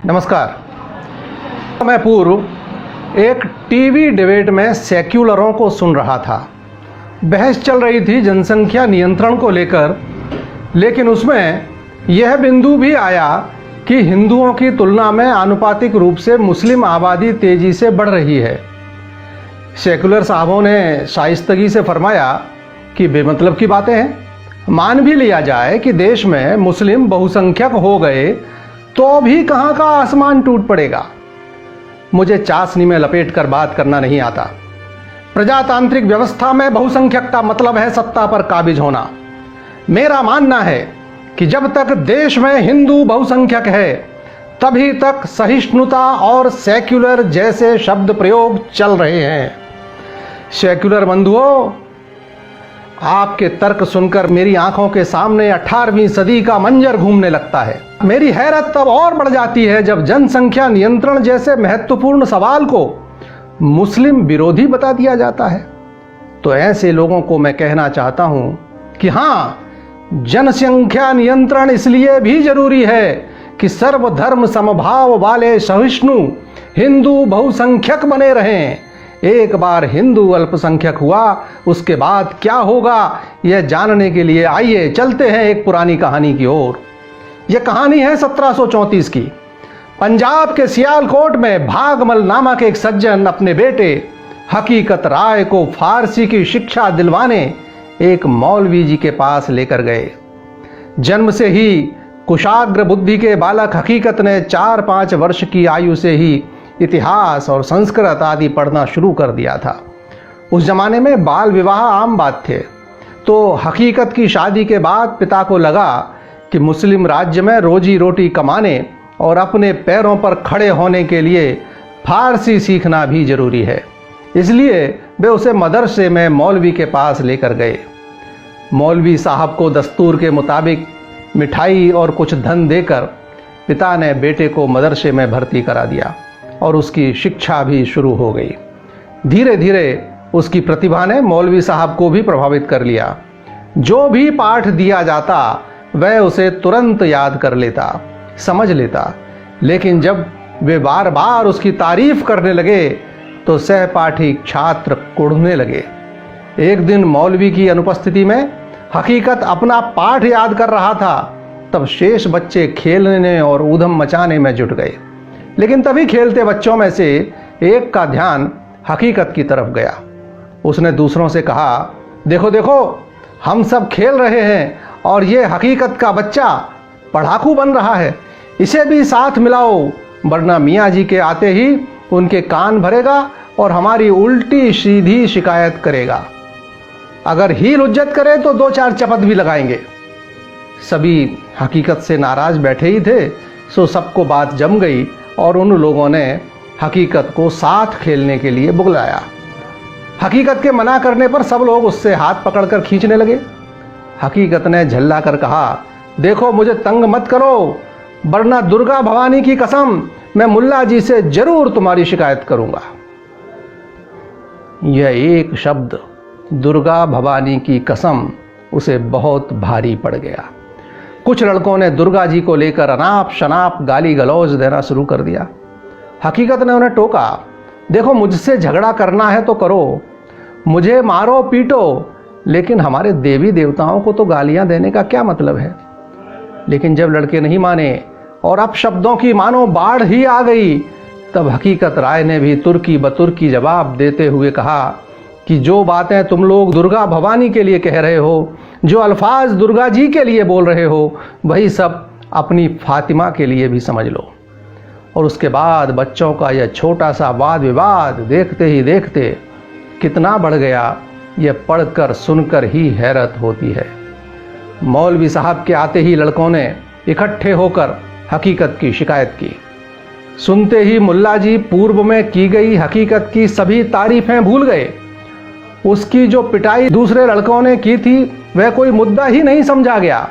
नमस्कार। मैं पूर्व एक टीवी डिबेट में सेक्युलरों को सुन रहा था। बहस चल रही थी जनसंख्या नियंत्रण को लेकर, लेकिन उसमें यह बिंदु भी आया कि हिंदुओं की तुलना में आनुपातिक रूप से मुस्लिम आबादी तेजी से बढ़ रही है। सेक्युलर साहबों ने शाइस्तगी से फरमाया कि बेमतलब की बातें हैं। मान भी लिया जाए कि देश में मुस्लिम बहुसंख्यक हो गए तो भी कहाँ का आसमान टूट पड़ेगा। मुझे चाशनी में लपेट कर बात करना नहीं आता। प्रजातांत्रिक व्यवस्था में बहुसंख्यक का मतलब है सत्ता पर काबिज होना। मेरा मानना है कि जब तक देश में हिंदू बहुसंख्यक है तभी तक सहिष्णुता और सेक्युलर जैसे शब्द प्रयोग चल रहे हैं। सेक्युलर बंधुओं, आपके तर्क सुनकर मेरी आंखों के सामने 18वीं सदी का मंजर घूमने लगता है। मेरी हैरत तब और बढ़ जाती है जब जनसंख्या नियंत्रण जैसे महत्वपूर्ण सवाल को मुस्लिम विरोधी बता दिया जाता है। तो ऐसे लोगों को मैं कहना चाहता हूं कि हां, जनसंख्या नियंत्रण इसलिए भी जरूरी है कि सर्वधर्म समभाव वाले सहिष्णु हिंदू बहुसंख्यक बने रहें। एक बार हिंदू अल्पसंख्यक हुआ, उसके बाद क्या होगा यह जानने के लिए आइए चलते हैं एक पुरानी कहानी की ओर। यह कहानी है 1734 की। पंजाब के सियालकोट में भागमल नामक एक सज्जन अपने बेटे हकीकत राय को फारसी की शिक्षा दिलवाने एक मौलवी जी के पास लेकर गए। जन्म से ही कुशाग्र बुद्धि के बालक हकीकत ने 4-5 वर्ष की आयु से ही इतिहास और संस्कृत आदि पढ़ना शुरू कर दिया था। उस जमाने में बाल विवाह आम बात थे। तो हकीकत की शादी के बाद पिता को लगा कि मुस्लिम राज्य में रोजी रोटी कमाने और अपने पैरों पर खड़े होने के लिए फारसी सीखना भी जरूरी है। इसलिए वे उसे मदरसे में मौलवी के पास लेकर गए। मौलवी साहब को दस्तूर के मुताबिक मिठाई और कुछ धन देकर पिता ने बेटे को मदरसे में भर्ती करा दिया और उसकी शिक्षा भी शुरू हो गई। धीरे धीरे उसकी प्रतिभा ने मौलवी साहब को भी प्रभावित कर लिया। जो भी पाठ दिया जाता वह उसे तुरंत याद कर लेता, समझ लेता। लेकिन जब वे बार बार उसकी तारीफ करने लगे तो सहपाठी छात्र कुढ़ने लगे। एक दिन मौलवी की अनुपस्थिति में हकीकत अपना पाठ याद कर रहा था, तब शेष बच्चे खेलने और ऊधम मचाने में जुट गए। लेकिन तभी खेलते बच्चों में से एक का ध्यान हकीकत की तरफ गया। उसने दूसरों से कहा, देखो देखो, हम सब खेल रहे हैं और ये हकीकत का बच्चा पढ़ाकू बन रहा है। इसे भी साथ मिलाओ, वरना मियाँ जी के आते ही उनके कान भरेगा और हमारी उल्टी सीधी शिकायत करेगा। अगर हील हुज्जत करे तो 2-4 चपत भी लगाएंगे। सभी हकीकत से नाराज बैठे ही थे, सो सबको बात जम गई और उन लोगों ने हकीकत को साथ खेलने के लिए बुलाया। हकीकत के मना करने पर सब लोग उससे हाथ पकड़कर खींचने लगे। हकीकत ने झल्ला कर कहा, देखो मुझे तंग मत करो, वरना दुर्गा भवानी की कसम मैं मुल्ला जी से जरूर तुम्हारी शिकायत करूंगा। यह एक शब्द दुर्गा भवानी की कसम उसे बहुत भारी पड़ गया। कुछ लड़कों ने दुर्गा जी को लेकर अनाप शनाप गाली गलौज देना शुरू कर दिया। हकीकत ने उन्हें टोका, देखो मुझसे झगड़ा करना है तो करो, मुझे मारो पीटो, लेकिन हमारे देवी देवताओं को तो गालियां देने का क्या मतलब है। लेकिन जब लड़के नहीं माने और अब शब्दों की मानो बाढ़ ही आ गई, तब हकीकत राय ने भी तुर्की बतुर्की जवाब देते हुए कहा कि जो बातें तुम लोग दुर्गा भवानी के लिए कह रहे हो, जो अल्फाज दुर्गा जी के लिए बोल रहे हो, वही सब अपनी फातिमा के लिए भी समझ लो। और उसके बाद बच्चों का यह छोटा सा वाद विवाद देखते ही देखते कितना बढ़ गया, यह पढ़कर सुनकर ही हैरत होती है। मौलवी साहब के आते ही लड़कों ने इकट्ठे होकर हकीकत की शिकायत की। सुनते ही मुल्ला जी पूर्व में की गई हकीकत की सभी तारीफें भूल गए। उसकी जो पिटाई दूसरे लड़कों ने की थी वह कोई मुद्दा ही नहीं समझा गया।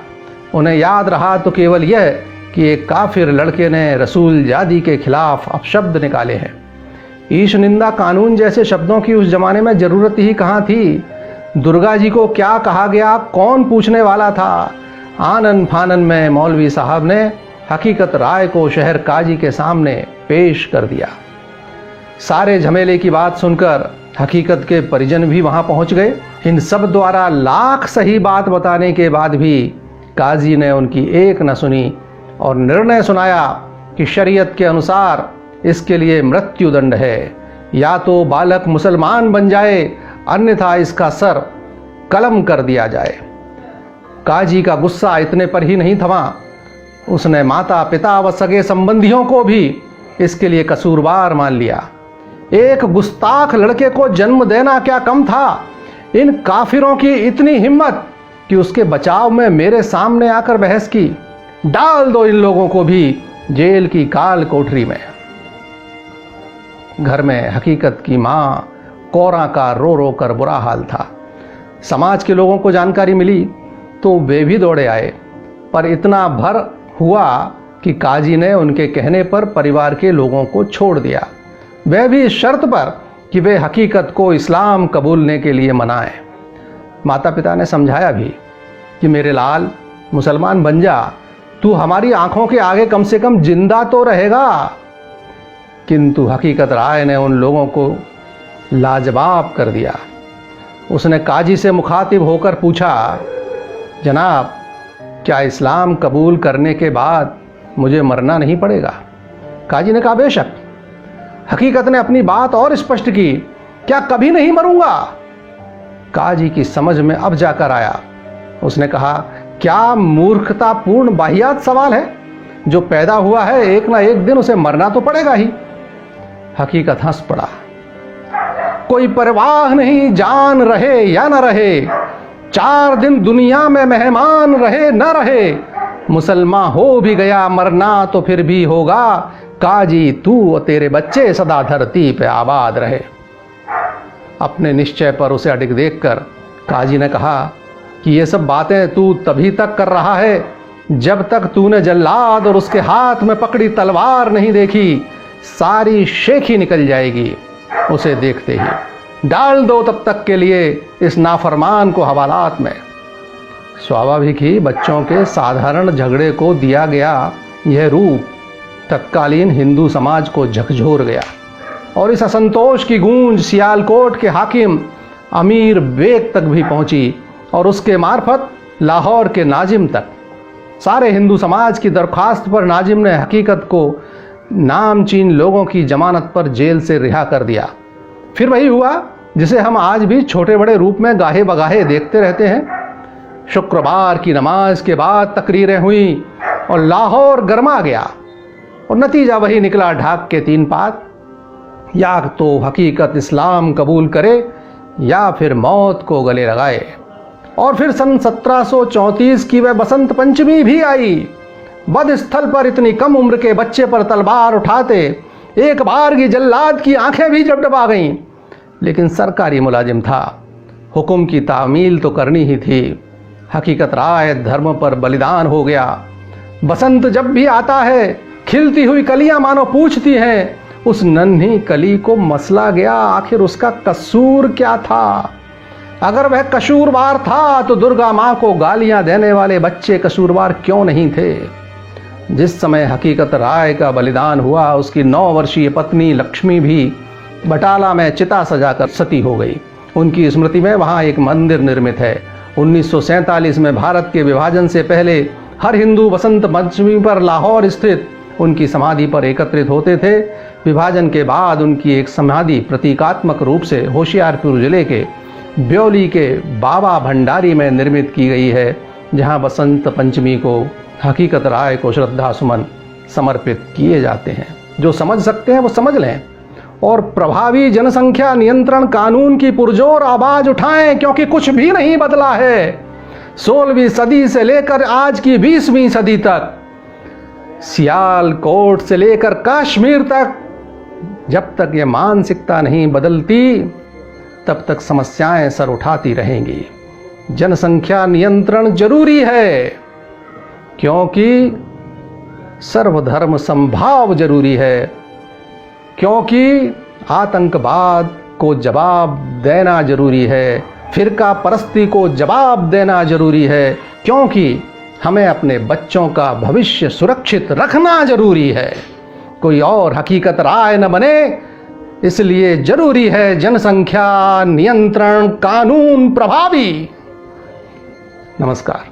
उन्हें याद रहा तो केवल यह कि एक काफिर लड़के ने रसूल जादी के खिलाफ अपशब्द निकाले हैं। ईश निंदा कानून जैसे शब्दों की उस जमाने में जरूरत ही कहाँ थी। दुर्गा जी को क्या कहा गया, कौन पूछने वाला था। आनन फानन में मौलवी साहब ने हकीकत राय को शहर काजी के सामने पेश कर दिया। सारे झमेले की बात सुनकर हकीकत के परिजन भी वहां पहुंच गए। इन सब द्वारा लाख सही बात बताने के बाद भी काजी ने उनकी एक न सुनी और निर्णय सुनाया कि शरीयत के अनुसार इसके लिए मृत्युदंड है, या तो बालक मुसलमान बन जाए अन्यथा इसका सर कलम कर दिया जाए। काजी का गुस्सा इतने पर ही नहीं थमा, उसने माता पिता व सगे संबंधियों को भी इसके लिए कसूरवार मान लिया। एक गुस्ताख लड़के को जन्म देना क्या कम था। इन काफिरों की इतनी हिम्मत कि उसके बचाव में मेरे सामने आकर बहस की। डाल दो इन लोगों को भी जेल की काल कोठरी में। घर में हकीकत की मां कोरा का रो रो कर बुरा हाल था। समाज के लोगों को जानकारी मिली तो वे भी दौड़े आए, पर इतना भर हुआ कि काजी ने उनके कहने पर परिवार के लोगों को छोड़ दिया, वह भी इस शर्त पर कि वे हकीकत को इस्लाम कबूलने के लिए मनाएं। माता पिता ने समझाया भी कि मेरे लाल मुसलमान बन जा, तू हमारी आंखों के आगे कम से कम जिंदा तो रहेगा। किंतु हकीकत राय ने उन लोगों को लाजवाब कर दिया। उसने काजी से मुखातिब होकर पूछा, जनाब क्या इस्लाम कबूल करने के बाद मुझे मरना नहीं पड़ेगा? काजी ने कहा, बेशक। हकीकत ने अपनी बात और स्पष्ट की, क्या कभी नहीं मरूंगा? काजी की समझ में अब जाकर आया। उसने कहा, क्या मूर्खतापूर्ण वाहियात सवाल है? जो पैदा हुआ है एक ना एक दिन उसे मरना तो पड़ेगा ही। हकीकत हंस पड़ा। कोई परवाह नहीं जान रहे या न रहे, 4 दिन दुनिया में मेहमान रहे न रहे, मुसलमान हो भी गया मरना तो फिर भी होगा, काजी तू और तेरे बच्चे सदा धरती पे आबाद रहे। अपने निश्चय पर उसे अडिग देखकर काजी ने कहा कि ये सब बातें तू तभी तक कर रहा है जब तक तूने जल्लाद और उसके हाथ में पकड़ी तलवार नहीं देखी। सारी शेखी निकल जाएगी उसे देखते ही। डाल दो तब तक के लिए इस नाफरमान को हवालात में। स्वाभाविक ही बच्चों के साधारण झगड़े को दिया गया यह रूप तत्कालीन हिंदू समाज को झकझोर गया और इस असंतोष की गूंज सियालकोट के हाकिम अमीर बेग तक भी पहुंची और उसके मार्फत लाहौर के नाजिम तक। सारे हिंदू समाज की दरख्वास्त पर नाजिम ने हकीकत को नामचीन लोगों की जमानत पर जेल से रिहा कर दिया। फिर वही हुआ जिसे हम आज भी छोटे बड़े रूप में गाहे बगाहे देखते रहते हैं। शुक्रवार की नमाज के बाद तकरीरें हुई और लाहौर गरमा गया और नतीजा वही निकला, ढाक के 3 पात। या तो हकीकत इस्लाम कबूल करे या फिर मौत को गले लगाए। और फिर सन 1734 की वह बसंत पंचमी भी आई। वध स्थल पर इतनी कम उम्र के बच्चे पर तलवार उठाते एक बार की जल्लाद की आंखें भी जबडबा गईं। लेकिन सरकारी मुलाजिम था, हुक्म की तामील तो करनी ही थी। हकीकत राय धर्म पर बलिदान हो गया। बसंत जब भी आता है खिलती हुई कलियां मानो पूछती हैं, उस नन्ही कली को मसला गया आखिर उसका कसूर क्या था। अगर वह कसूरवार था तो दुर्गा माँ को गालियां देने वाले बच्चे कसूरवार क्यों नहीं थे। जिस समय हकीकत राय का बलिदान हुआ उसकी 9 वर्षीय पत्नी लक्ष्मी भी बटाला में चिता सजाकर सती हो गई। उनकी स्मृति में वहाँ एक मंदिर निर्मित है। 1947 में भारत के विभाजन से पहले हर हिंदू बसंत पंचमी पर लाहौर स्थित उनकी समाधि पर एकत्रित होते थे। विभाजन के बाद उनकी एक समाधि प्रतीकात्मक रूप से होशियारपुर जिले के ब्योली के बाबा भंडारी में निर्मित की गई है, जहां बसंत पंचमी को हकीकत राय को श्रद्धा सुमन समर्पित किए जाते हैं। जो समझ सकते हैं वो समझ लें और प्रभावी जनसंख्या नियंत्रण कानून की पुरजोर आवाज उठाएं, क्योंकि कुछ भी नहीं बदला है। 16वीं सदी से लेकर आज की 20वीं सदी तक, सियालकोट से लेकर कश्मीर तक, जब तक ये मानसिकता नहीं बदलती तब तक समस्याएं सर उठाती रहेंगी। जनसंख्या नियंत्रण जरूरी है क्योंकि सर्वधर्म समभाव जरूरी है, क्योंकि आतंकवाद को जवाब देना जरूरी है, फिरका परस्ती को जवाब देना जरूरी है, क्योंकि हमें अपने बच्चों का भविष्य सुरक्षित रखना जरूरी है, कोई और हकीकत राय न बने, इसलिए जरूरी है जनसंख्या नियंत्रण कानून प्रभावी। नमस्कार।